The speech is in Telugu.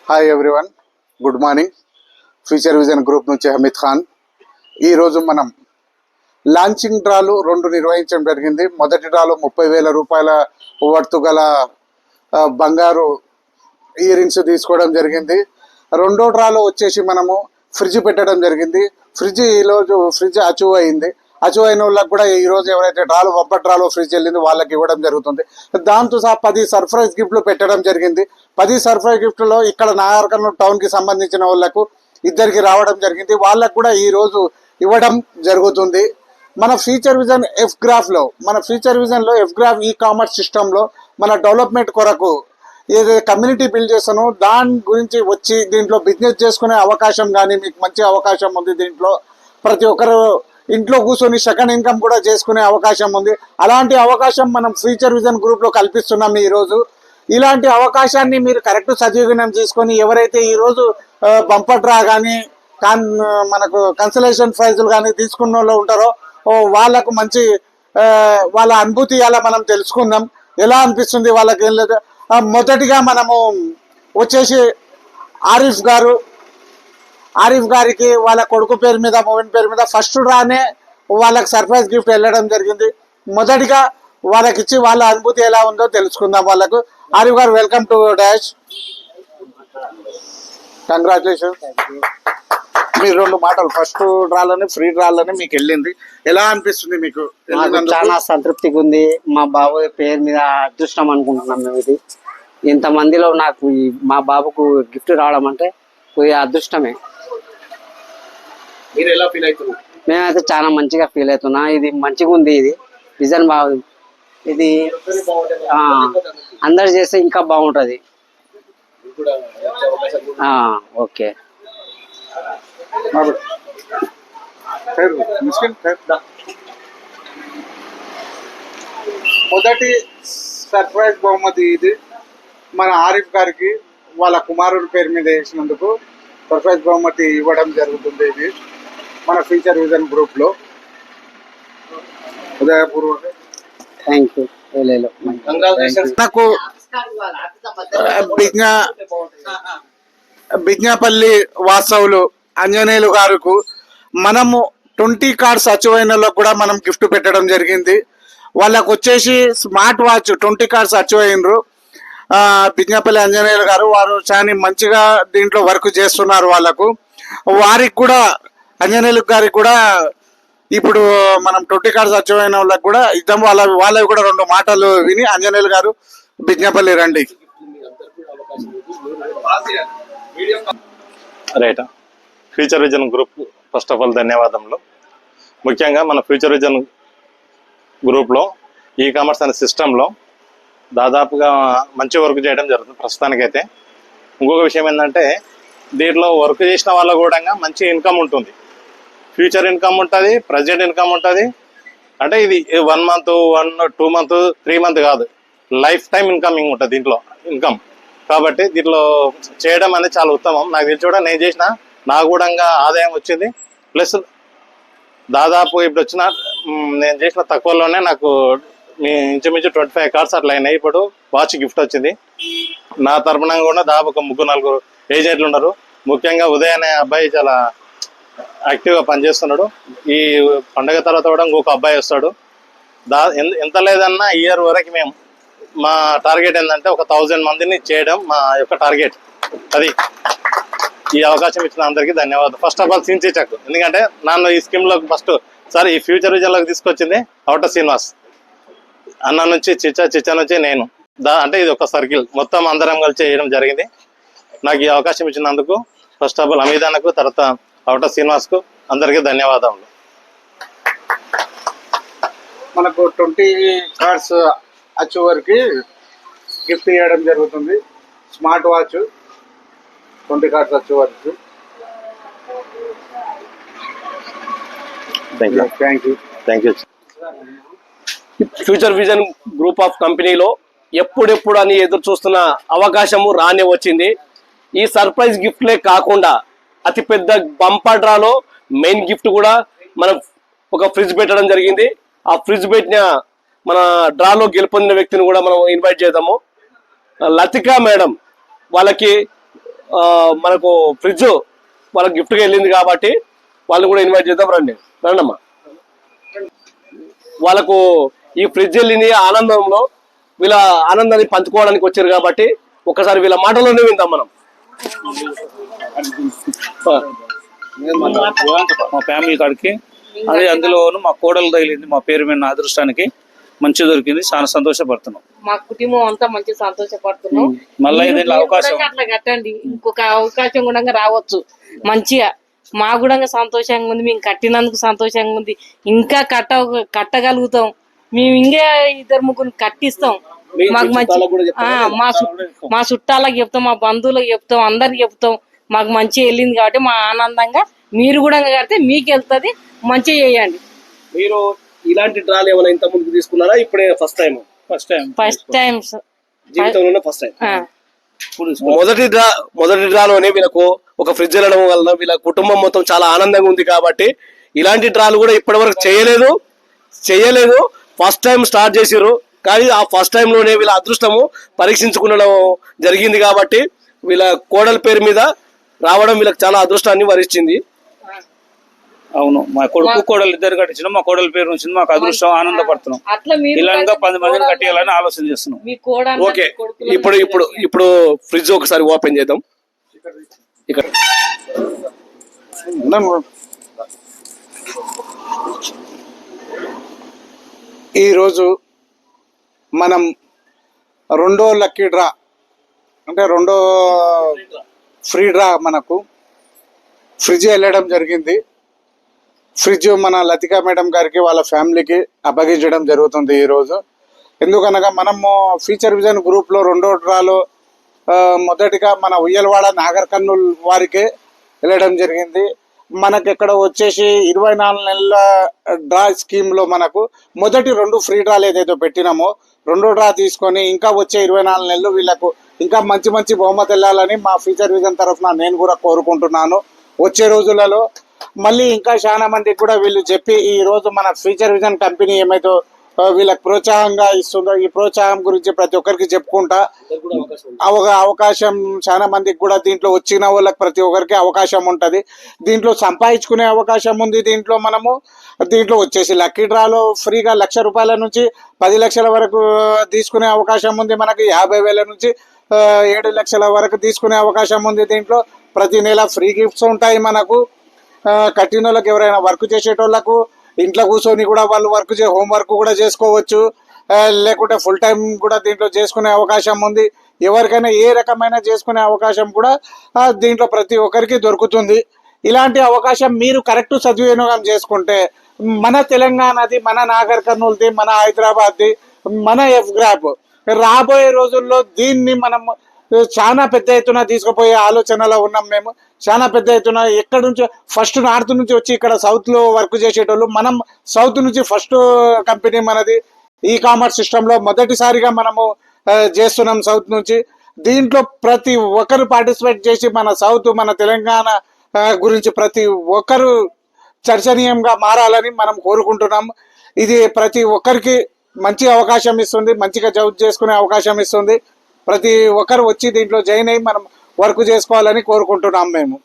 Hi everyone, good morning. Future vision group నుంచి హమీద్ ఖాన్. ఈరోజు మనం లాంచింగ్ డ్రాలు 2 నిర్వహించడం జరిగింది. మొదటి డ్రాలో 30,000 రూపాయల వర్తు గల బంగారు ఇయర్ రింగ్స్ తీసుకోవడం జరిగింది. రెండో డ్రాలో వచ్చేసి మనము ఫ్రిడ్జ్ పెట్టడం జరిగింది. ఈరోజు ఫ్రిడ్జ్ అచీవ్ అయింది. అచీవ్ అయిన వాళ్ళకి కూడా ఈరోజు ఎవరైతే బంపర్ డ్రాలో ఫ్రిడ్జ్ వెళ్ళింది వాళ్ళకి ఇవ్వడం జరుగుతుంది. దాంతో సహా 10 సర్ప్రైజ్ గిఫ్ట్లు పెట్టడం జరిగింది. 10 సర్ప్రైజ్ గిఫ్ట్లో ఇక్కడ నాగర్ టౌన్కి సంబంధించిన వాళ్ళకు 2 రావడం జరిగింది. వాళ్ళకు కూడా ఈరోజు ఇవ్వడం జరుగుతుంది. మన future vision F graph e commerce సిస్టంలో మన డెవలప్మెంట్ కొరకు ఏదైతే కమ్యూనిటీ బిల్డ్ చేస్తానో దాని గురించి వచ్చి దీంట్లో బిజినెస్ చేసుకునే అవకాశం కానీ మీకు మంచి అవకాశం ఉంది. దీంట్లో ప్రతి ఒక్కరు ఇంట్లో కూర్చొని సెకండ్ ఇన్కమ్ కూడా చేసుకునే అవకాశం ఉంది. అలాంటి అవకాశం మనం ఫ్యూచర్ విజన్ గ్రూప్లో కల్పిస్తున్నాం. ఈరోజు ఇలాంటి అవకాశాన్ని మీరు కరెక్ట్ సద్వినియోగం చేసుకొని ఎవరైతే ఈరోజు బంపర్ డ్రా కానీ మనకు కన్సలేషన్ ప్రైజులు కానీ తీసుకున్న వాళ్ళు ఉంటారో వాళ్ళకు మంచి వాళ్ళ అనుభూతి అలా మనం తెలుసుకుందాం. ఎలా అనిపిస్తుంది వాళ్ళకి ఏం లేదు. మొదటిగా మనము వచ్చేసి ఆరిఫ్ గారికి వాళ్ళ కొడుకు పేరు మీద మోవిన్ పేరు మీద ఫస్ట్ డ్రానే వాళ్ళకి సర్ప్రైజ్ గిఫ్ట్ వెళ్ళడం జరిగింది. మొదటిగా వాళ్ళకి ఇచ్చి వాళ్ళ అనుభూతి ఎలా ఉందో తెలుసుకుందాం వాళ్ళకు. ఆరిఫ్ గారు, వెల్కమ్ టు డాష్. కంగ్రాచులేషన్స్. మీరు 2 మాటలు, ఫస్ట్ డ్రాలని ఫ్రీ డ్రాలని మీకు వెళ్ళింది, ఎలా అనిపిస్తుంది మీకు? చాలా సంతృప్తిగా ఉంది. మా బాబు పేరు మీద అదృష్టం అనుకుంటున్నాం మేము. ఇది ఇంతమందిలో నాకు మా బాబుకు గిఫ్ట్ రావడం అంటే అదృష్టమే. మీరు ఎలా ఫీల్ అవుతున్నారు? మేమైతే చాలా మంచిగా ఫీల్ అవుతున్నా. ఇది మంచిగా ఉంది. ఇది విజన్ బాగుంది. ఇది అందరు చేస్తే ఇంకా బాగుంటుంది. ఓకే. మొదటి సర్ప్రైజ్ బహుమతి ఇది మన ఆరిఫ్ గారికి వాళ్ళ కుమారుడి పేరు మీద వేసినందుకు సర్ప్రైజ్ బహుమతి ఇవ్వడం జరుగుతుంది. ఇది మన ఫ్యూచర్ విజన్ గ్రూప్లో. ఉదయపూర్వక థ్యాంక్ యూ. నాకు బిజ్ఞాపల్లి వాస్తవులు అంజనేయులు గారికి మనము 20 కార్డ్స్ అచీవ్ అయిన కూడా మనం గిఫ్ట్ పెట్టడం జరిగింది. వాళ్ళకు వచ్చేసి స్మార్ట్ వాచ్ 20 కార్డ్స్ అచీవ్ అయినరు. బిజ్ఞాపల్లి అంజనేయులు గారు వారు చాలా మంచిగా దీంట్లో వర్క్ చేస్తున్నారు. వారికి కూడా అంజనేయులు గారికి కూడా ఇప్పుడు మనం 20 కార్డ్స్ అచీవ్ అయిన వాళ్ళకి కూడా ఇద్దాం. వాళ్ళవి కూడా 2 మాటలు విని అంజనేయులు గారు బిజ్ఞాపల్లి రండి. Right. Future vision group first of all ధన్యవాదములు. ముఖ్యంగా మన ఫ్యూచర్ విజన్ గ్రూప్లో ఈ కామర్స్ అనే సిస్టంలో దాదాపుగా మంచి వర్క్ చేయడం జరుగుతుంది ప్రస్తుతానికైతే. ఇంకొక విషయం ఏంటంటే దీంట్లో వర్క్ చేసిన వాళ్ళ కూడా మంచి ఇన్కమ్ ఉంటుంది. ఫ్యూచర్ ఇన్కమ్ ఉంటుంది, ప్రజెంట్ ఇన్కమ్ ఉంటుంది. అంటే ఇది 1 మంత్ 2 మంత్ 3 మంత్ కాదు, లైఫ్ టైం ఇన్కమింగ్ ఉంటుంది దీంట్లో ఇన్కమ్. కాబట్టి దీంట్లో చేయడం అనేది చాలా ఉత్తమం. నాకు తెలిసి కూడా నేను చేసిన నాకు కూడా ఆదాయం వచ్చింది. ప్లస్ దాదాపు ఇప్పుడు వచ్చిన నేను చేసిన తక్కువలోనే నాకు ఇంచుమించు 25 కార్డ్స్ అట్లా అయినాయి. ఇప్పుడు వాచ్ గిఫ్ట్ వచ్చింది. నా తరపున కూడా దాదాపు ఒక 3-4 ఏజెంట్లు ఉన్నారు. ముఖ్యంగా ఉదయ్ అనే అబ్బాయి చాలా యాక్టివ్గా పనిచేస్తున్నాడు. ఈ పండగ తర్వాత కూడా ఇంకొక అబ్బాయి వస్తాడు. ఎంత లేదన్నా ఇయర్ వరకు మేము మా టార్గెట్ ఏంటంటే ఒక 1000 మందిని చేయడం మా యొక్క టార్గెట్. అది ఈ అవకాశం ఇచ్చిన అందరికీ ధన్యవాదాలు. ఫస్ట్ ఆఫ్ ఆల్ సిన్సీ చెక్. ఎందుకంటే నన్ను ఈ స్కీమ్లోకి ఫస్ట్ సార్ ఈ ఫ్యూచర్ విజన్లోకి తీసుకొచ్చింది ఔటర్ శ్రీనివాస్ అన్న నుంచి, చిచ్చా నుంచి నేను. అంటే ఇది ఒక సర్కిల్ మొత్తం అందరం కలిసి చేయడం జరిగింది. నాకు ఈ అవకాశం ఇచ్చినందుకు ఫస్ట్ ఆఫ్ ఆల్ హమీద్ అన్నకు, తర్వాత ఔటర్ శ్రీనివాస్కు అందరికీ ధన్యవాదములు. మనకు 20 కార్డ్స్ అచీవర్కి గిఫ్ట్ ఇవ్వడం జరుగుతుంది. స్మార్ట్ వాచ్ 20 కార్డ్స్ అచీవర్కి. Thank you. Future vision group of కంపెనీలో ఎప్పుడెప్పుడు అని ఎదురు చూస్తున్న అవకాశము రానే వచ్చింది. ఈ సర్ప్రైజ్ గిఫ్ట్లే కాకుండా అతిపెద్ద బంపర్ డ్రాలో మెయిన్ గిఫ్ట్ కూడా మనం ఒక ఫ్రిడ్జ్ పెట్టడం జరిగింది. ఆ ఫ్రిడ్జ్ పెట్టిన మన డ్రాలో గెలుపొందిన వ్యక్తిని కూడా మనం ఇన్వైట్ చేద్దాము. లతికా మేడం వాళ్ళకి మనకు ఫ్రిడ్జ్ వాళ్ళకి గిఫ్ట్గా వెళ్ళింది కాబట్టి వాళ్ళు కూడా ఇన్వైట్ చేద్దాం. రండమ్మా. వాళ్ళకు ఈ ఫ్రిడ్జ్ వెళ్ళింది ఆనందంలో, వీళ్ళ ఆనందాన్ని పంచుకోవడానికి వచ్చారు కాబట్టి ఒకసారి వీళ్ళ మాటలోనే విందాం మనం. మా ఫ్యామిలీ కాడికి అది అందులోను మా కోడలు తగిలింది, మా పేరు మీద అదృష్టానికి మంచి దొరికింది, చాలా సంతోషపడుతున్నాం. మా కుటుంబం అంతా మంచి సంతోషపడుతున్నాం. మళ్ళీ ఏదైనా అవకాశం అట్లా కట్టండి, ఇంకొక అవకాశం కూడా రావచ్చు మంచిగా. మా కూడా సంతోషంగా ఉంది, మేము కట్టినందుకు సంతోషంగా ఉంది. ఇంకా కట్టగలుగుతాం మేము, ఇంకా 2-3 కట్టిస్తాం. మాకు మంచి మా చుట్టాలకు చెప్తాం, మా బంధువులకు చెప్తాం, అందరికి చెప్తాం. మాకు మంచిగా వెళ్ళింది కాబట్టి మా ఆనందంగా మీరు కూడా కడితే మీకు వెళ్తుంది. మంచిగా చేయండి. మీరు ఇలాంటి డ్రాలు ఏమైనా ఇంత ముందుకు తీసుకున్నారా? ఇప్పుడే ఫస్ట్ టైం జీవితంలోనే ఫస్ట్ టైం. మొదటి డ్రాలోనే వీళ్ళకు ఒక ఫ్రిడ్జ్ వెళ్ళడం వలన వీళ్ళ కుటుంబం మొత్తం చాలా ఆనందంగా ఉంది కాబట్టి ఇలాంటి డ్రాలు కూడా ఇప్పటి వరకు చేయలేదు. ఫస్ట్ టైం స్టార్ట్ చేసిర్రు. కానీ ఆ ఫస్ట్ టైం లోనే వీళ్ళ అదృష్టము పరీక్షించుకునడం జరిగింది కాబట్టి వీళ్ళ కోడల పేరు మీద రావడం వీళ్ళకి చాలా అదృష్టాన్ని వరించింది. అవును, మా కొడుకు కోడలు ఇద్దరు కట్టించడం, మా కోడల పేరు వచ్చింది, మాకు అదృష్టం, ఆనందపడుతున్నాం. ఇలా 10 మందిని కట్టియాలని ఆలోచన చేస్తున్నాం. ఓకే, ఇప్పుడు ఫ్రిడ్జ్ ఒకసారి ఓపెన్ చేద్దాం. ఇక్కడ ఈరోజు మనం రెండో లక్కీ డ్రా, అంటే రెండో ఫ్రీ డ్రా మనకు ఫ్రిడ్జ్ వెళ్ళడం జరిగింది. ఫ్రిడ్జ్ మన లతికా మేడం గారికి వాళ్ళ ఫ్యామిలీకి అప్పగించడం జరుగుతుంది ఈరోజు. ఎందుకనగా మనము ఫ్యూచర్ విజన్ గ్రూప్లో రెండో డ్రాలో మొదటిగా మన ఉయ్యలవాడ నాగర్ కర్నూల్ వారికి వెళ్ళడం జరిగింది. మనకి ఇక్కడ వచ్చేసి 24 నెలల డ్రా స్కీమ్లో మనకు మొదటి 2 ఫ్రీ డ్రాలు ఏదైతే పెట్టినామో రెండో డ్రా తీసుకొని ఇంకా వచ్చే 24 నెలలు వీళ్ళకు ఇంకా మంచి మంచి బహుమతి వెళ్ళాలని మా ఫ్యూచర్ విజన్ తరఫున నేను కూడా కోరుకుంటున్నాను. వచ్చే రోజులలో మళ్ళీ ఇంకా చాలా మందికి కూడా వీళ్ళు చెప్పి ఈరోజు మన ఫ్యూచర్ విజన్ కంపెనీ ఏమైతే వీళ్ళకి ప్రోత్సాహంగా ఇస్తుందో ఈ ప్రోత్సాహం గురించి ప్రతి ఒక్కరికి చెప్పుకుంటా అవకాశం చాలా మందికి కూడా దీంట్లో వచ్చిన వాళ్ళకి ప్రతి ఒక్కరికి అవకాశం ఉంటుంది. దీంట్లో సంపాదించుకునే అవకాశం ఉంది. దీంట్లో వచ్చేసి లక్కీ డ్రాలో ఫ్రీగా 1,00,000 రూపాయల నుంచి 10 లక్షల వరకు తీసుకునే అవకాశం ఉంది. మనకి 50,000 నుంచి 7 లక్షల వరకు తీసుకునే అవకాశం ఉంది. దీంట్లో ప్రతి నెల ఫ్రీ గిఫ్ట్స్ ఉంటాయి. మనకు కట్టిన వాళ్ళకి, ఎవరైనా వర్క్ చేసేటోళ్ళకు ఇంట్లో కూర్చొని కూడా వాళ్ళు హోంవర్క్ కూడా చేసుకోవచ్చు. లేకుంటే ఫుల్ టైం కూడా దీంట్లో చేసుకునే అవకాశం ఉంది. ఎవరికైనా ఏ రకమైన చేసుకునే అవకాశం కూడా దీంట్లో ప్రతి ఒక్కరికి దొరుకుతుంది. ఇలాంటి అవకాశం మీరు కరెక్ట్ సద్వినియోగం చేసుకుంటే మన తెలంగాణది, మన నాగర్ కర్నూల్ది, మన హైదరాబాద్ది, మన ఎఫ్గ్రాప్ రాబోయే రోజుల్లో దీన్ని మనం చాలా పెద్ద ఎత్తున తీసుకుపోయే ఆలోచనలో ఉన్నాం. మేము చాలా పెద్ద ఎత్తున ఎక్కడి నుంచి ఫస్ట్ నార్త్ నుంచి వచ్చి ఇక్కడ సౌత్లో వర్క్ చేసేటోళ్ళు, మనం సౌత్ నుంచి ఫస్ట్ కంపెనీ మనది ఈ కామర్స్ సిస్టంలో మొదటిసారిగా మనము చేస్తున్నాం సౌత్ నుంచి. దీంట్లో ప్రతి ఒక్కరు పార్టిసిపేట్ చేసి మన సౌత్, మన తెలంగాణ గురించి ప్రతి ఒక్కరు చర్చనీయంగా మారాలని మనం కోరుకుంటున్నాం. ఇది ప్రతి ఒక్కరికి మంచి అవకాశం ఇస్తుంది, మంచిగా జాబ్ చేసుకునే అవకాశం ఇస్తుంది. ప్రతి ఒక్కరు వచ్చి దీంట్లో జాయిన్ అయ్యి మనం వర్క్ చేసుకోవాలని కోరుకుంటున్నాం మేము.